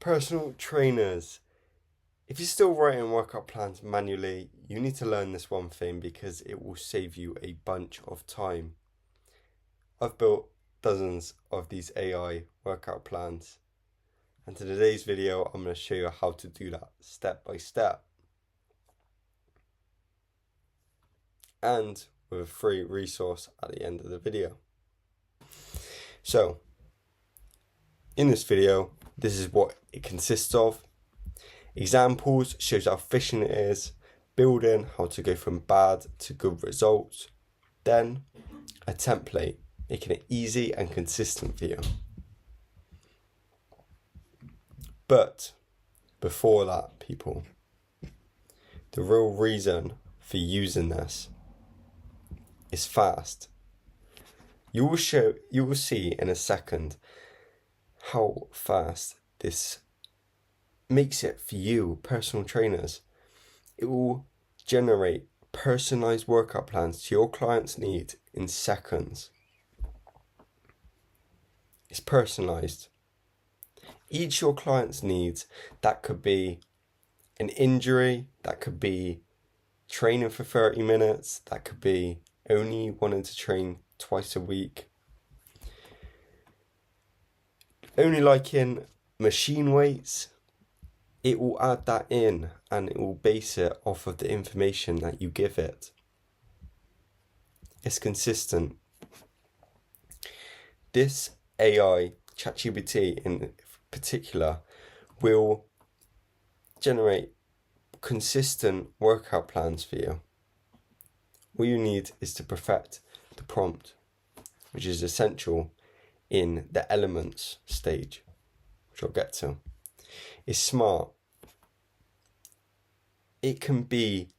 Personal trainers. If you're still writing workout plans manually, you need to learn this one thing because it will save you a bunch of time. I've built dozens of these AI workout plans, and in today's video I'm going to show you how to do that step by step, and with a free resource at the end of the video. So in this video, this is what it consists of. Examples shows how efficient it is, building how to go from bad to good results, then a template making it easy and consistent for you. But before that, people, the real reason for using this is fast. You will see in a second how fast this makes it for you, personal trainers. It will generate personalized workout plans to your client's needs in seconds. It's personalized. Each your client's needs, that could be an injury, that could be training for 30 minutes, that could be only wanting to train twice a week, only liking machine weights. It will add that in and it will base it off of the information that you give it. It's consistent. This AI, ChatGPT in particular, will generate consistent workout plans for you. All you need is to perfect the prompt, which is essential in the elements stage, which I'll get to. It's smart. It can be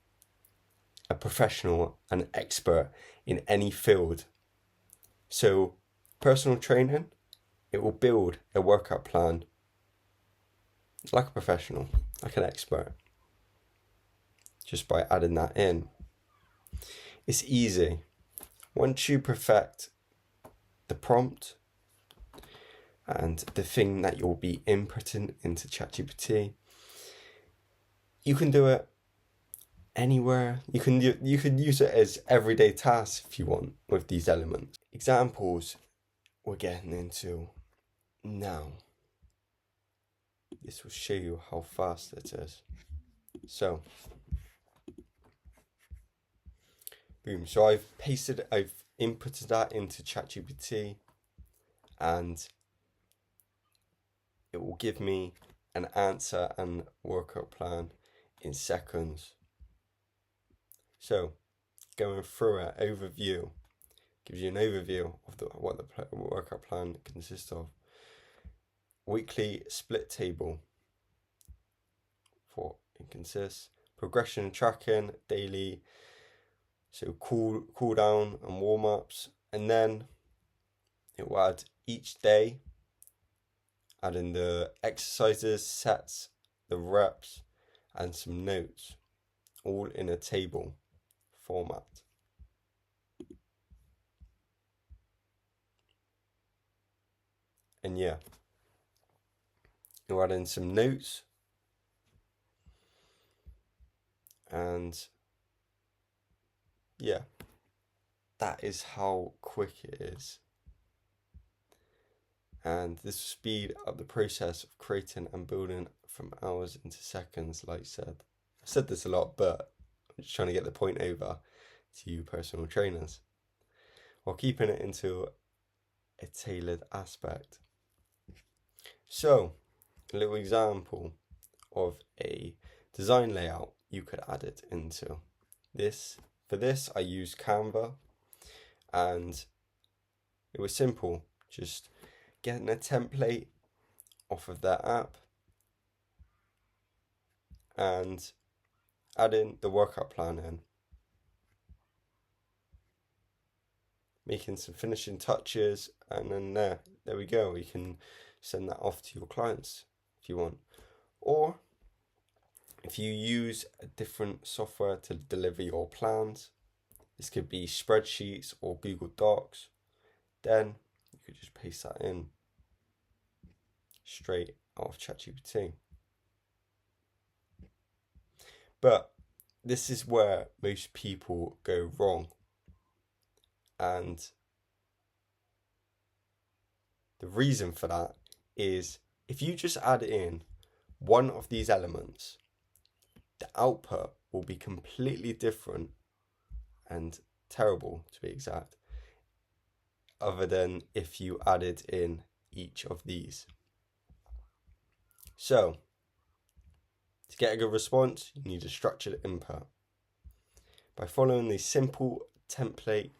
a professional and expert in any field. So personal training, it will build a workout plan like a professional, like an expert, just by adding that in. It's easy. Once you perfect the prompt and the thing that you'll be inputting into ChatGPT, you can do it anywhere. You can use it as everyday tasks if you want with these elements. Examples we're getting into now. This will show you how fast it is. So, boom. So I've inputted that into ChatGPT, and it will give me an answer and workout plan in seconds. So, going through an overview, gives you an overview of what the workout plan consists of. Weekly split table, for it consists progression tracking, daily, so cool down and warm ups, and then it will add each day, add in the exercises, sets, the reps, and some notes, all in a table format. And yeah, you'll add in some notes, and yeah, that is how quick it is. And this will speed up the process of creating and building from hours into seconds, like I said. I've said this a lot, but I'm just trying to get the point over to you personal trainers, while keeping it into a tailored aspect. So, a little example of a design layout you could add it into. For this, I used Canva, and it was simple, just getting a template off of that app and adding the workout plan in, making some finishing touches, and then there we go. You can send that off to your clients if you want. Or if you use a different software to deliver your plans, this could be spreadsheets or Google Docs, then you could just paste that in. straight out of ChatGPT. But this is where most people go wrong. And the reason for that is if you just add in one of these elements, the output will be completely different and terrible, to be exact, other than if you added in each of these. So, to get a good response, you need a structured input. By following this simple template,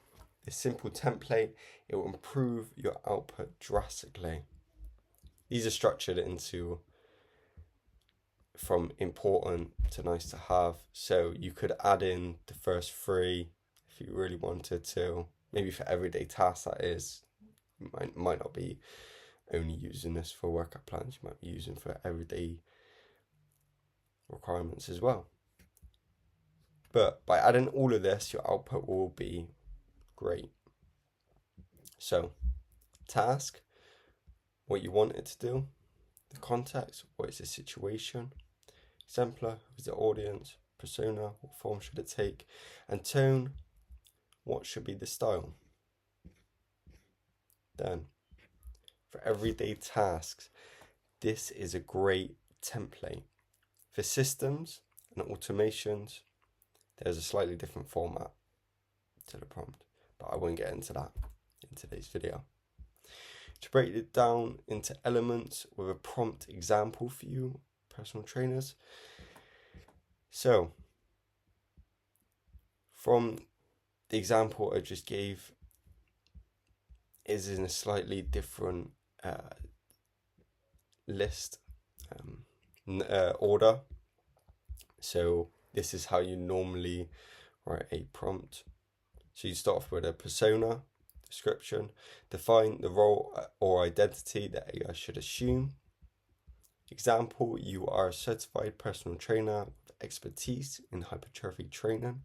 it will improve your output drastically. These are structured into from important to nice to have. So you could add in the first three if you really wanted to. Maybe for everyday tasks, that is. You might not be only using this for workout plans. You might be using for everyday requirements as well. But by adding all of this, your output will be great. So, task, what you want it to do, the context, what is the situation, exemplar, who's the audience, persona, what form should it take, and tone, what should be the style. Then, for everyday tasks, this is a great template. For systems and automations, there's a slightly different format to the prompt, but I won't get into that in today's video. To break it down into elements with a prompt example for you, personal trainers. So, from the example I just gave, is in a slightly different list order. So this is how you normally write a prompt. So you start off with a persona, description, define the role or identity that AI should assume. Example, you are a certified personal trainer with expertise in hypertrophy training.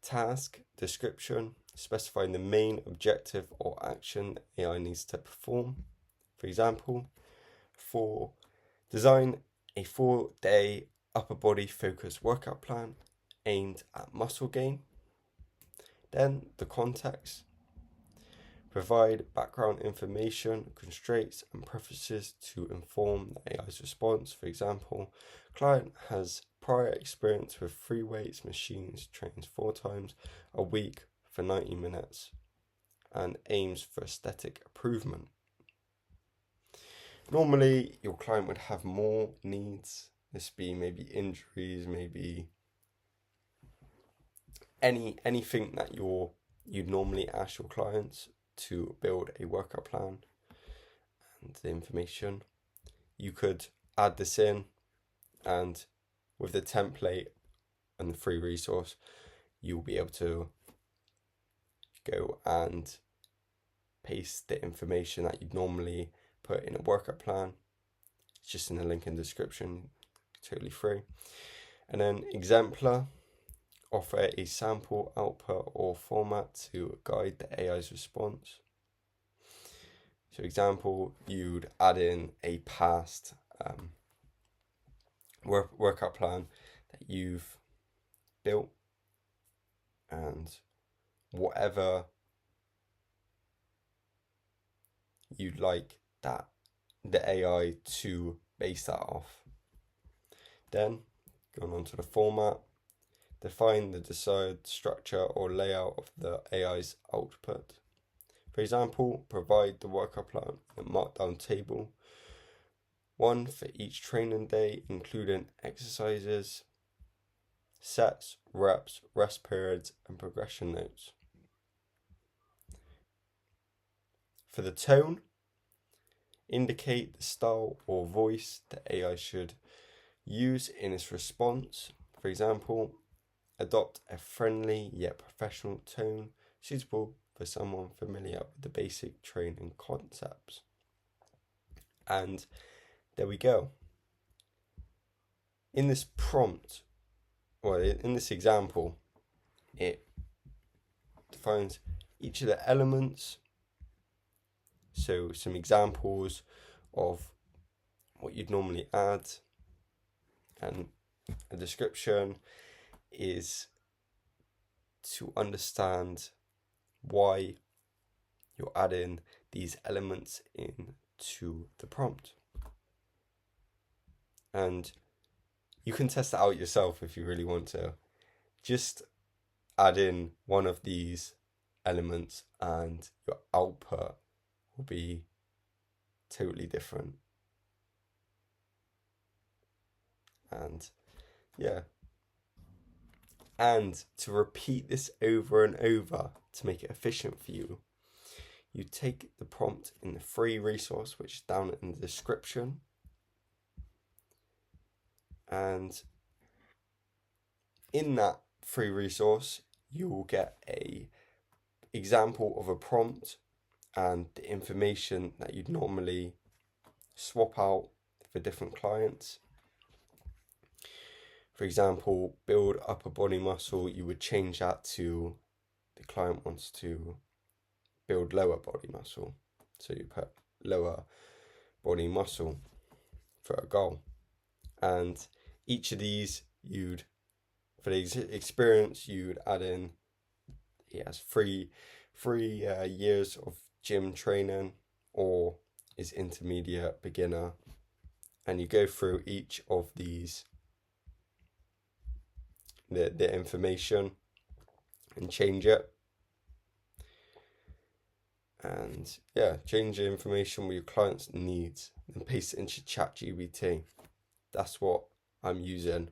Task, description, specifying the main objective or action that AI needs to perform. For example, design a 4-day upper body focused workout plan aimed at muscle gain. Then the context. Provide background information, constraints and preferences to inform the AI's response. For example, client has prior experience with free weights machines, trains 4 times a week for 90 minutes and aims for aesthetic improvement. Normally, your client would have more needs. This be maybe injuries, maybe anything that you'd normally ask your clients to build a workout plan and the information. You could add this in, and with the template and the free resource, you'll be able to go and paste the information that you'd normally put in a workout plan. It's just in the link in the description, totally free. And then exemplar, offer a sample output or format to guide the AI's response. So example, you'd add in a past workout plan that you've built, and whatever you'd like that the AI to base that off. Then going on to the format, define the desired structure or layout of the AI's output. For example, provide the workout plan in a markdown table, one for each training day, including exercises, sets, reps, rest periods, and progression notes. For the tone, indicate the style or voice the AI should use in its response. For example, adopt a friendly yet professional tone suitable for someone familiar with the basic training concepts. And there we go. In this prompt, or in this example, it defines each of the elements. So some examples of what you'd normally add and a description is to understand why you're adding these elements into the prompt. And you can test it out yourself if you really want to. Just add in one of these elements and your output will be totally different. And yeah. And to repeat this over and over to make it efficient for you, you take the prompt in the free resource, which is down in the description. And in that free resource, you will get a example of a prompt and the information that you'd normally swap out for different clients. For example, build upper body muscle, you would change that to the client wants to build lower body muscle. So you put lower body muscle for a goal. And each of these for the experience, you'd add in, he has three years of gym training or is intermediate, beginner. And you go through each of these the information and change it. And yeah, change the information with your client's needs and paste it into ChatGPT. That's what I'm using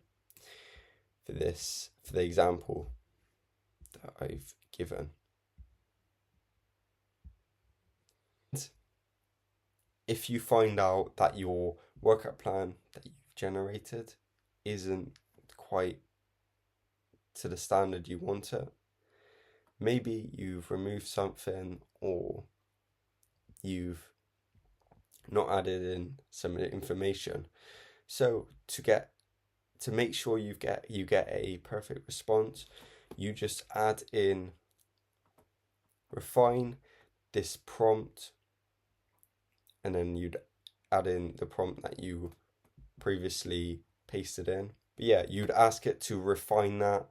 for the example that I've given. If you find out that your workout plan that you've generated isn't quite to the standard you want it, maybe you've removed something or you've not added in some of the information. So to make sure you get a perfect response, you just refine this prompt, and then you'd add in the prompt that you previously pasted in. But yeah, you'd ask it to refine that,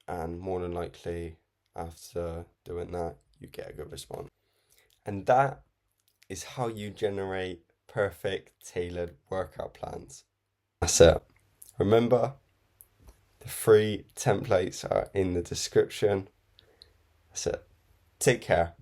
and more than likely after doing that, you get a good response. And that is how you generate perfect tailored workout plans. That's it. Remember, the free templates are in the description. That's it. Take care.